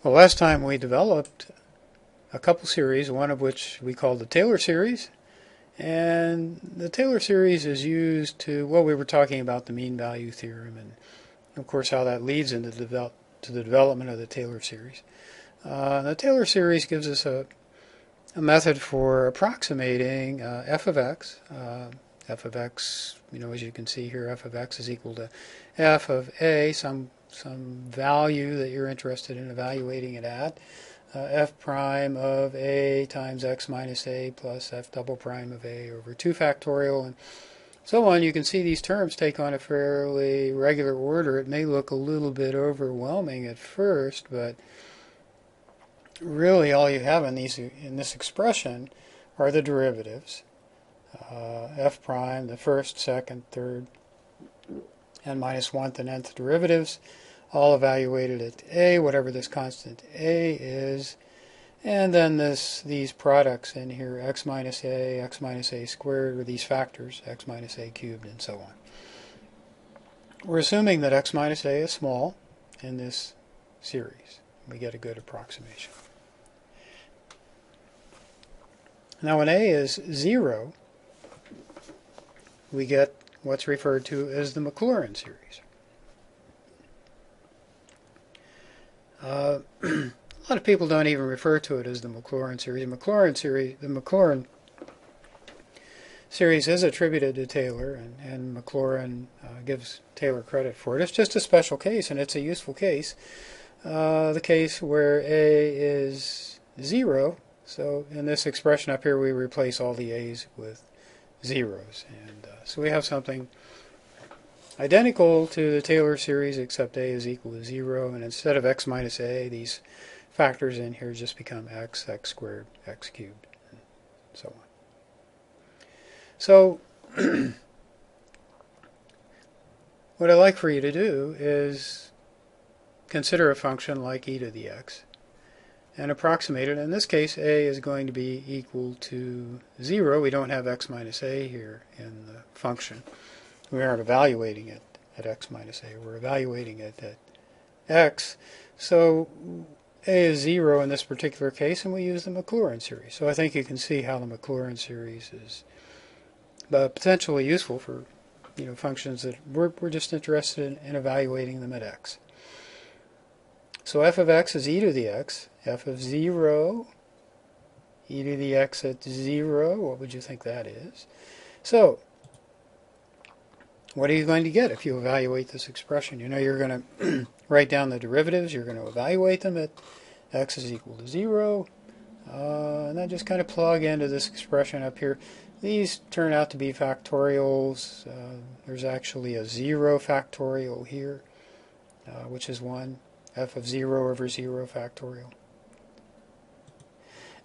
Well, last time we developed a couple series, one of which we called the Taylor series. And the Taylor series is used to, well, we were talking about the mean value theorem and, of course, how that leads into the development of the Taylor series. The Taylor series gives us a method for approximating f of x. F of x, as you can see here, f of x is equal to f of a, some value that you're interested in evaluating it at, f prime of a times x minus a plus f double prime of a over 2 factorial and so on. You can see these terms take on a fairly regular order. It may look a little bit overwhelming at first, but really all you have in this expression are the derivatives. F prime, the first, second, third, n minus 1th and nth derivatives, all evaluated at a, whatever this constant a is, and then these products in here, x minus a squared, or these factors, x minus a cubed, and so on. We're assuming that x minus a is small in this series. We get a good approximation. Now when a is 0, we get what's referred to as the MacLaurin series. A lot of people don't even refer to it as the MacLaurin series. The MacLaurin series is attributed to Taylor, and MacLaurin gives Taylor credit for it. It's just a special case, and it's a useful case. The case where a is 0. So in this expression up here, we replace all the a's with zeros. And so we have something identical to the Taylor series, except a is equal to 0. And instead of x minus a, these factors in here just become x squared, x cubed, and so on. So what I'd like for you to do is consider a function like e to the x and approximate it. In this case, a is going to be equal to 0. We don't have x minus a here in the function. We aren't evaluating it at x minus a. We're evaluating it at x. So a is 0 in this particular case, and we use the MacLaurin series. So I think you can see how the MacLaurin series is potentially useful for functions that we're just interested in evaluating them at x. So f of x is e to the x. F of 0, e to the x at 0, what would you think that is? So what are you going to get if you evaluate this expression? You're going to write down the derivatives. You're going to evaluate them at x is equal to 0. And then just kind of plug into this expression up here. These turn out to be factorials. There's actually a 0 factorial here, which is 1. F of 0 over 0 factorial.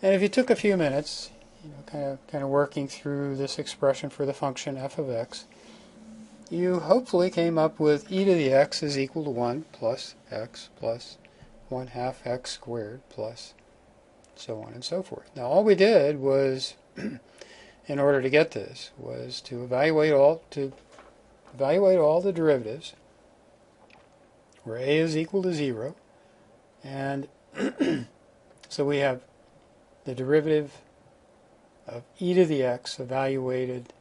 And if you took a few minutes, kind of working through this expression for the function f of x, you hopefully came up with e to the x is equal to 1 plus x plus 1/2 x squared plus so on and so forth. Now all we did was, in order to get this, was to evaluate all the derivatives where a is equal to 0, and so we have the derivative of e to the x evaluated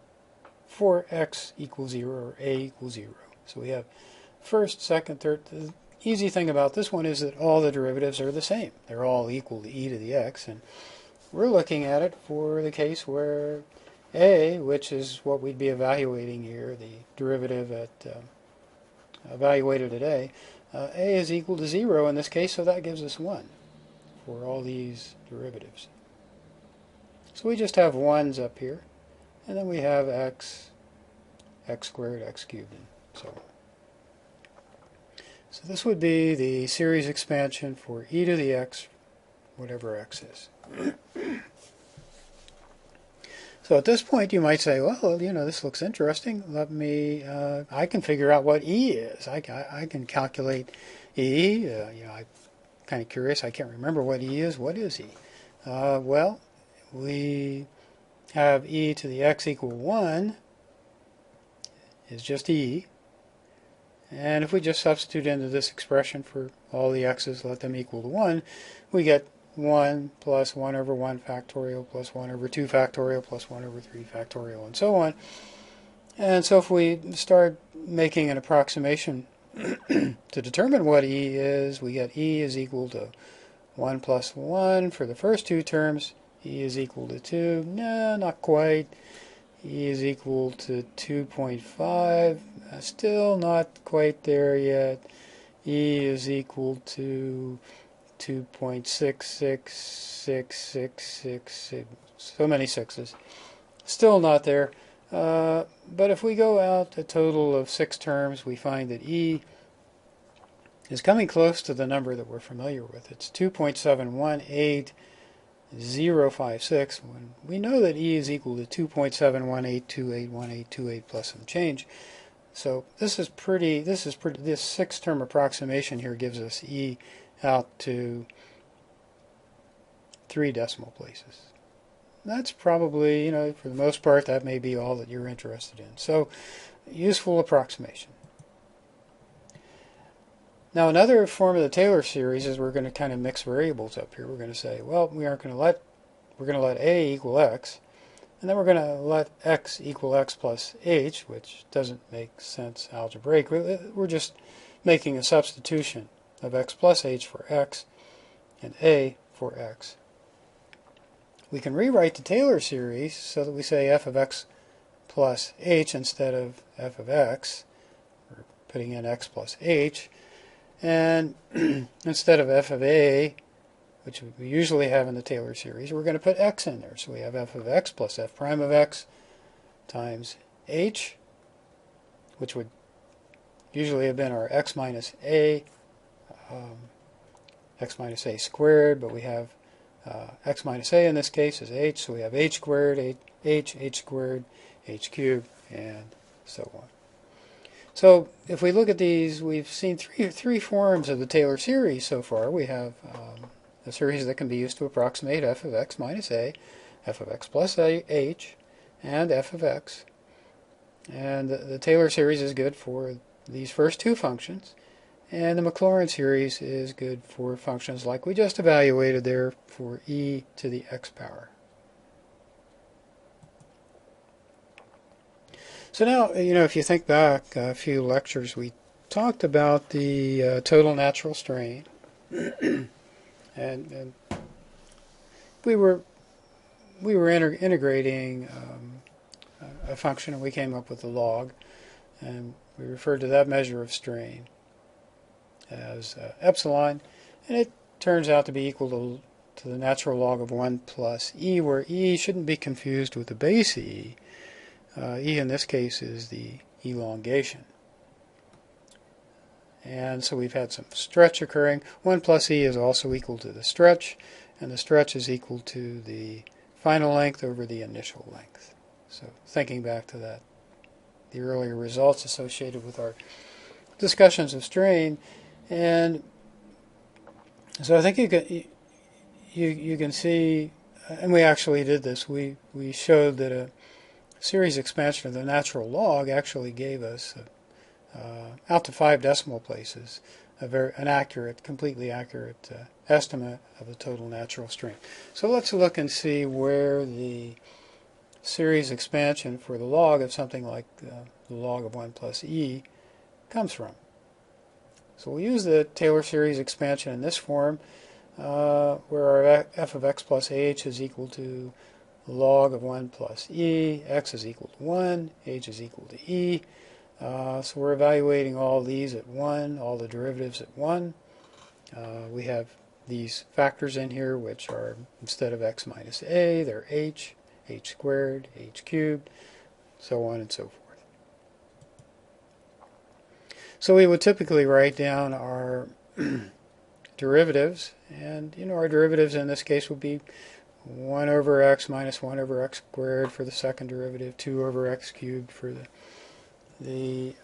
for x equals 0 or a equals 0. So we have first, second, third. The easy thing about this one is that all the derivatives are the same. They're all equal to e to the x, and we're looking at it for the case where a, which is what we'd be evaluating here, the derivative at evaluated at a is equal to 0 in this case, so that gives us 1 for all these derivatives. So we just have 1's up here, and then we have x squared, x cubed, and so on. So this would be the series expansion for e to the x, whatever x is. So at this point you might say, well, this looks interesting. Let me, I can figure out what e is. I can calculate e. I'm kind of curious. I can't remember what e is. What is e? Well, we have e to the x equal 1 is just e. And if we just substitute into this expression for all the x's, let them equal to 1, we get 1 plus 1 over 1 factorial plus 1 over 2 factorial plus 1 over 3 factorial and so on. And so if we start making an approximation to determine what e is, we get e is equal to 1 plus 1 for the first two terms. E is equal to 2. No, not quite. E is equal to 2.5. Still not quite there yet. E is equal to 2.66666. So many sixes. Still not there. But if we go out a total of 6 terms, we find that E is coming close to the number that we're familiar with. It's 2.718056. When we know that E is equal to 2.7182812828 plus some change. So this 6-term approximation here gives us E out to 3 decimal places. That's probably, for the most part, that may be all that you're interested in. So, useful approximation. Now, another form of the Taylor series is we're going to kind of mix variables up here. We're going to say, well, we're going to let A equal x, and then we're going to let x equal x plus h, which doesn't make sense algebraically. We're just making a substitution of x plus h for x and A for x. We can rewrite the Taylor series so that we say f of x plus h instead of f of x. We're putting in x plus h. And instead of f of a, which we usually have in the Taylor series, we're going to put x in there. So we have f of x plus f prime of x times h, which would usually have been our x minus a squared, but we have x minus a in this case is h, so we have h squared, h squared, h cubed, and so on. So if we look at these, we've seen three forms of the Taylor series so far. We have a series that can be used to approximate f of x minus a, f of x plus h, and f of x. And the Taylor series is good for these first two functions. And the MacLaurin series is good for functions like we just evaluated there for e to the x power. So now, if you think back a few lectures, we talked about the total natural strain. and we were integrating a function, and we came up with the log. And we referred to that measure of strain as epsilon, and it turns out to be equal to the natural log of 1 plus e, where e shouldn't be confused with the base e. E in this case is the elongation. And so we've had some stretch occurring. 1 plus e is also equal to the stretch, and the stretch is equal to the final length over the initial length. So thinking back to that, the earlier results associated with our discussions of strain. And so I think you can see, and we actually did this, we showed that a series expansion of the natural log actually gave us out to 5 decimal places an accurate, completely accurate estimate of the total natural strain. So let's look and see where the series expansion for the log of something like the log of 1 plus e comes from. So we'll use the Taylor series expansion in this form, where our f of x plus h is equal to the log of 1 plus e, x is equal to 1, h is equal to e. So we're evaluating all these at 1, all the derivatives at 1. We have these factors in here, which are, instead of x minus a, they're h squared, h cubed, so on and so forth. So we would typically write down our derivatives, and our derivatives in this case would be 1 over x minus 1 over x squared for the second derivative, 2 over x cubed for the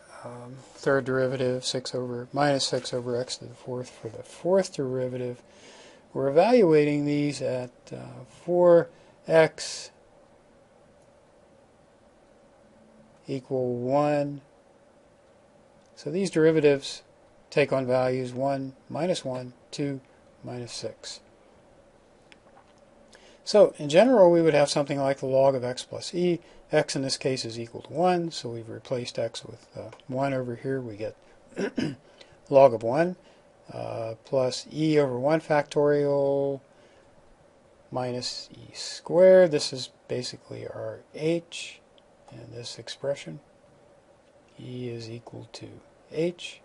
third derivative, minus 6 over x to the fourth for the fourth derivative. We're evaluating these at 4x equal 1, So these derivatives take on values 1, minus 1, 2, minus 6. So in general, we would have something like the log of x plus e. X in this case is equal to 1, so we've replaced x with 1 over here. We get log of 1 plus e over 1 factorial minus e squared. This is basically our h in this expression. E is equal to h.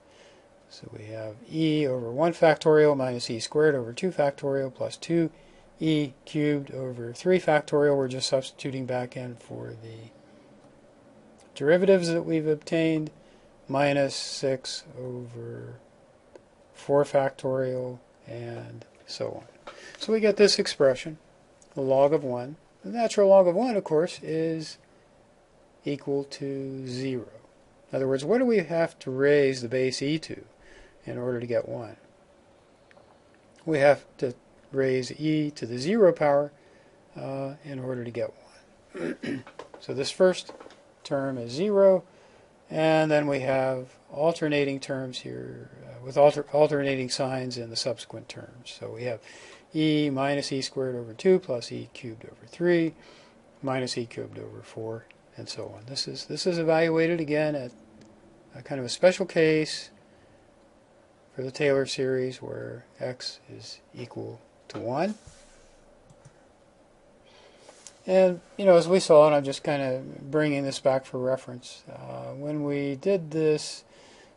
So we have e over 1 factorial minus e squared over 2 factorial plus 2e cubed over 3 factorial. We're just substituting back in for the derivatives that we've obtained, minus 6 over 4 factorial, and so on. So we get this expression, the log of 1. The natural log of 1, of course, is equal to 0. In other words, what do we have to raise the base e to in order to get 1? We have to raise e to the 0 power in order to get 1. So this first term is 0, and then we have alternating terms here with alternating signs in the subsequent terms. So we have e minus e squared over 2 plus e cubed over 3 minus e cubed over 4, and so on. This is evaluated again at a kind of a special case for the Taylor series where x is equal to 1. And, as we saw, and I'm just kind of bringing this back for reference, when we did this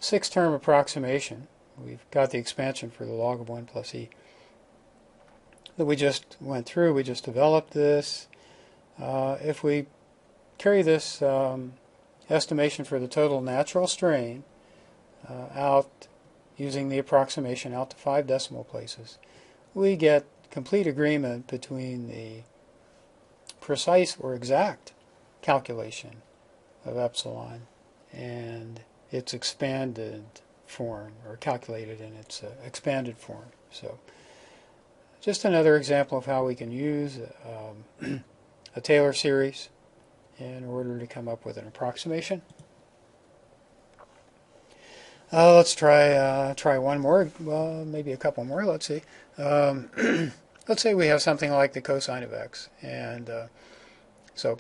6-term approximation, we've got the expansion for the log of 1 plus e that we just went through. We just developed this. If we carry this estimation for the total natural strain out using the approximation out to 5 decimal places, we get complete agreement between the precise or exact calculation of epsilon and its expanded form, or calculated in its expanded form. So just another example of how we can use a Taylor series in order to come up with an approximation. Let's try one more, well, maybe a couple more. Let's see. Let's say we have something like the cosine of x, and so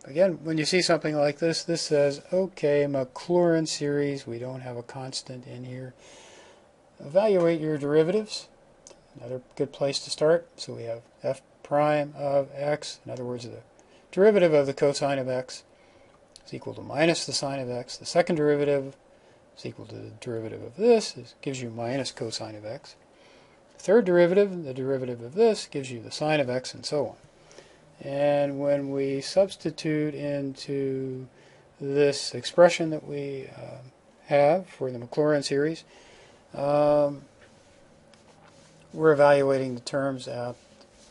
again, when you see something like this, this says, okay, MacLaurin series, we don't have a constant in here. Evaluate your derivatives. Another good place to start. So we have f prime of x, in other words, the derivative of the cosine of x is equal to minus the sine of x. The second derivative is equal to the derivative of this, gives you minus cosine of x. The third derivative, the derivative of this, gives you the sine of x, and so on. And when we substitute into this expression that we have for the MacLaurin series, we're evaluating the terms at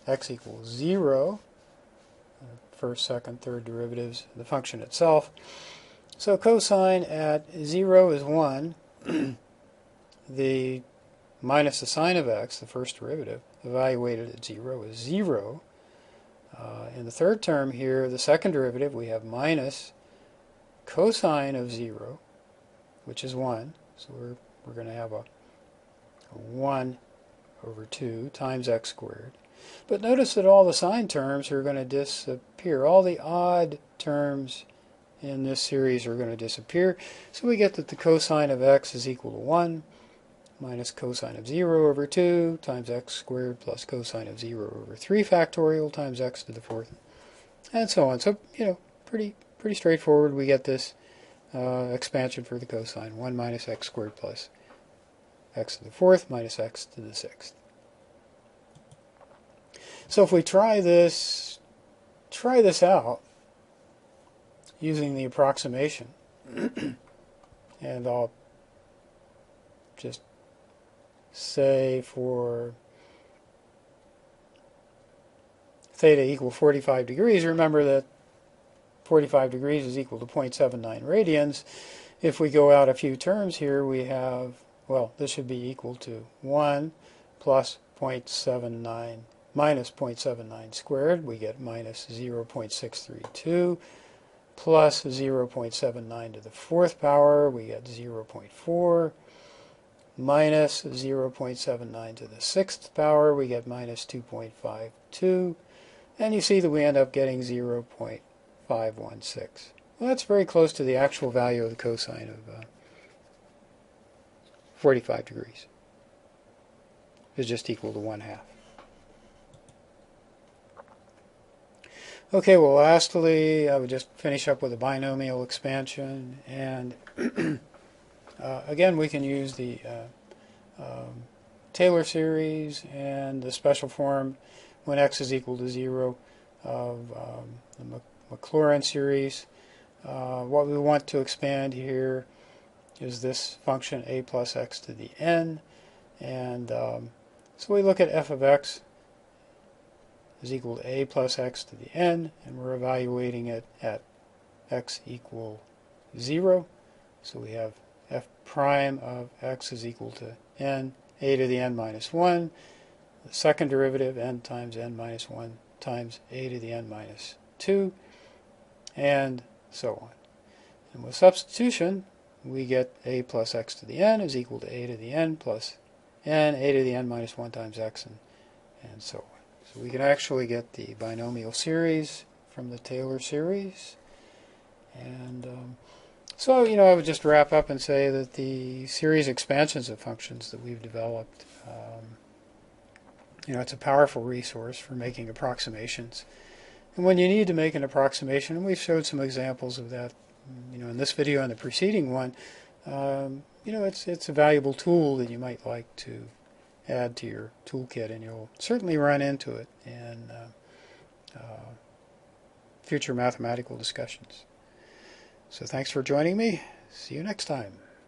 x equals 0, first, second, third derivatives, the function itself. So cosine at 0 is 1. The minus the sine of x, the first derivative, evaluated at 0 is 0. In the third term here, the second derivative, we have minus cosine of 0, which is 1. So we're going to have a 1 over 2 times x squared. But notice that all the sine terms are going to disappear. All the odd terms in this series are going to disappear. So we get that the cosine of x is equal to 1 minus cosine of 0 over 2 times x squared plus cosine of 0 over 3 factorial times x to the fourth, and so on. So, pretty straightforward. We get this expansion for the cosine, 1 minus x squared plus x to the fourth minus x to the sixth. So if we try this out using the approximation, and I'll just say for theta equal 45 degrees, remember that 45 degrees is equal to 0.79 radians. If we go out a few terms here, we have, well, this should be equal to 1 plus 0.79 minus 0.79 squared. We get minus 0.632 plus 0.79 to the fourth power, we get 0.4, minus 0.79 to the sixth power, we get minus 2.52, and you see that we end up getting 0.516. Well, that's very close to the actual value of the cosine of 45 degrees. Is just equal to 1/2. Okay, well, lastly, I would just finish up with a binomial expansion, and again, we can use the Taylor series and the special form when x is equal to 0 of the MacLaurin series. What we want to expand here is this function a plus x to the n, and so we look at f of x is equal to a plus x to the n, and we're evaluating it at x equal 0. So we have f prime of x is equal to n, a to the n minus 1, the second derivative, n times n minus 1 times a to the n minus 2, and so on. And with substitution, we get a plus x to the n is equal to a to the n plus n, a to the n minus 1 times x, and so on. So we can actually get the binomial series from the Taylor series. And so, I would just wrap up and say that the series expansions of functions that we've developed, it's a powerful resource for making approximations. And when you need to make an approximation, and we've showed some examples of that, in this video and the preceding one, it's a valuable tool that you might like to add to your toolkit, and you'll certainly run into it in future mathematical discussions. So thanks for joining me. See you next time.